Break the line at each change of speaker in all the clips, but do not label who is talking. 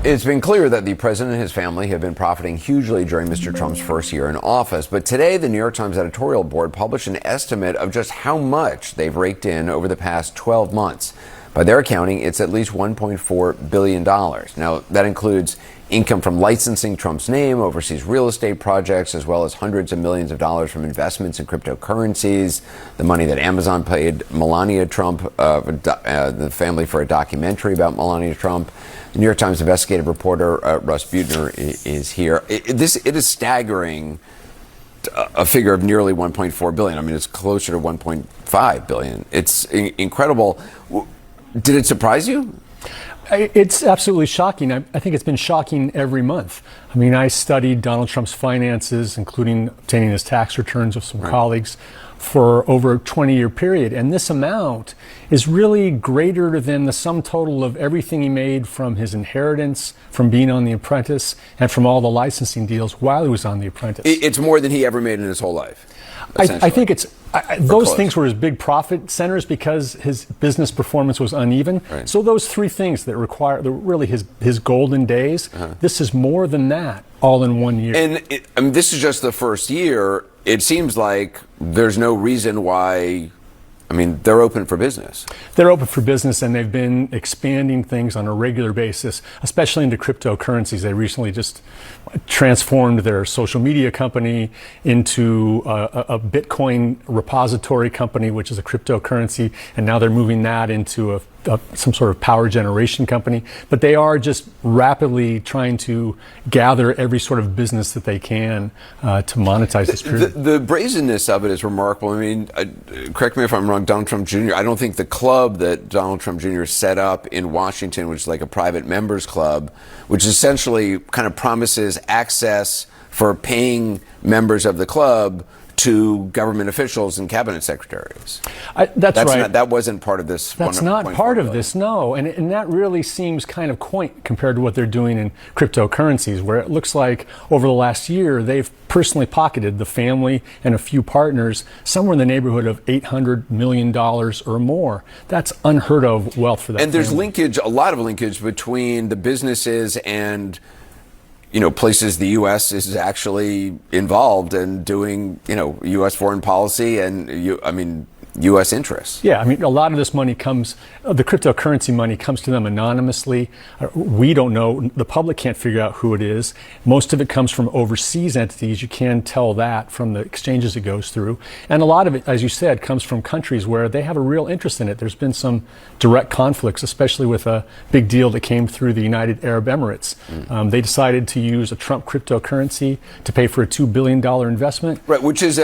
It's been clear that the president and his family have been profiting hugely during Mr. Trump's first year in office. But today, the New York Times editorial board published an estimate of just how much they've raked in over the past 12 months. By their accounting, it's at least $1.4 billion. Now, that includes income from licensing Trump's name, overseas real estate projects, as well as hundreds of millions of dollars from investments in cryptocurrencies, the money that Amazon paid Melania Trump, the family, for a documentary about Melania Trump. The New York Times investigative reporter Russ Buettner is here. It is staggering, a figure of nearly $1.4 billion. I mean, it's closer to $1.5 billion. It's incredible. Did it surprise you?
It's absolutely shocking. I think it's been shocking every month. I mean, I studied Donald Trump's finances, including obtaining his tax returns with some colleagues, for over a 20-year period. And this amount is really greater than the sum total of everything he made from his inheritance, from being on The Apprentice, and from all the licensing deals while he was on The Apprentice.
It's more than he ever made in his whole life.
I think it's those things were his big profit centers because his business performance was uneven.
Right.
So those three things that require really his golden days. This is more than that, all in 1 year.
And I mean, this is just the first year. It seems like there's no reason why. I mean, they're open for business.
They're open for business, and they've been expanding things on a regular basis, especially into cryptocurrencies. They recently just transformed their social media company into a Bitcoin repository company, which is a cryptocurrency, and now they're moving that into some sort of power generation company. But they are just rapidly trying to gather every sort of business that they can to monetize this period.
The brazenness of it is remarkable. I mean, correct me if I'm wrong, Donald Trump Jr., I don't think the club that Donald Trump Jr. set up in Washington, which is like a private members club, which essentially kind of promises access for paying members of the club to government officials and cabinet secretaries.
That's right.
That wasn't part of this.
That's not part of this, no. And that really seems kind of quaint compared to what they're doing in cryptocurrencies, where it looks like over the last year they've personally pocketed the family and a few partners somewhere in the neighborhood of $800 million or more. That's unheard of wealth for that
And there's
family.
linkage, a lot of linkage between the businesses and places the U.S. is actually involved in doing, U.S. foreign policy and, U.S. interests.
Yeah, I mean, a lot of this money comes, the cryptocurrency money comes to them anonymously. We don't know, the public can't figure out who it is. Most of it comes from overseas entities. You can tell that from the exchanges it goes through. And a lot of it, as you said, comes from countries where they have a real interest in it. There's been some direct conflicts, especially with a big deal that came through the United Arab Emirates. They decided to use a Trump cryptocurrency to pay for a $2 billion investment.
Right, which is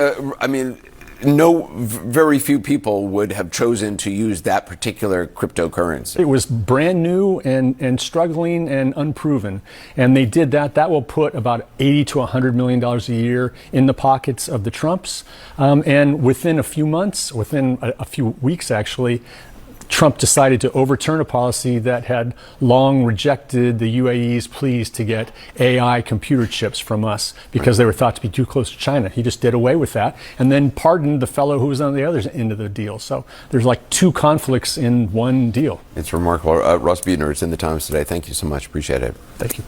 very few people would have chosen to use that particular cryptocurrency.
It was brand new and struggling and unproven. And they did that. That will put about $80 to $100 million a year in the pockets of the Trumps. And within a few months, within a few weeks actually, Trump decided to overturn a policy that had long rejected the UAE's pleas to get AI computer chips from us because they were thought to be too close to China. He just did away with that and then pardoned the fellow who was on the other end of the deal. So there's like two conflicts in one deal.
It's remarkable. Russ Buettner is in the Times today. Thank you so much. Appreciate it.
Thank you.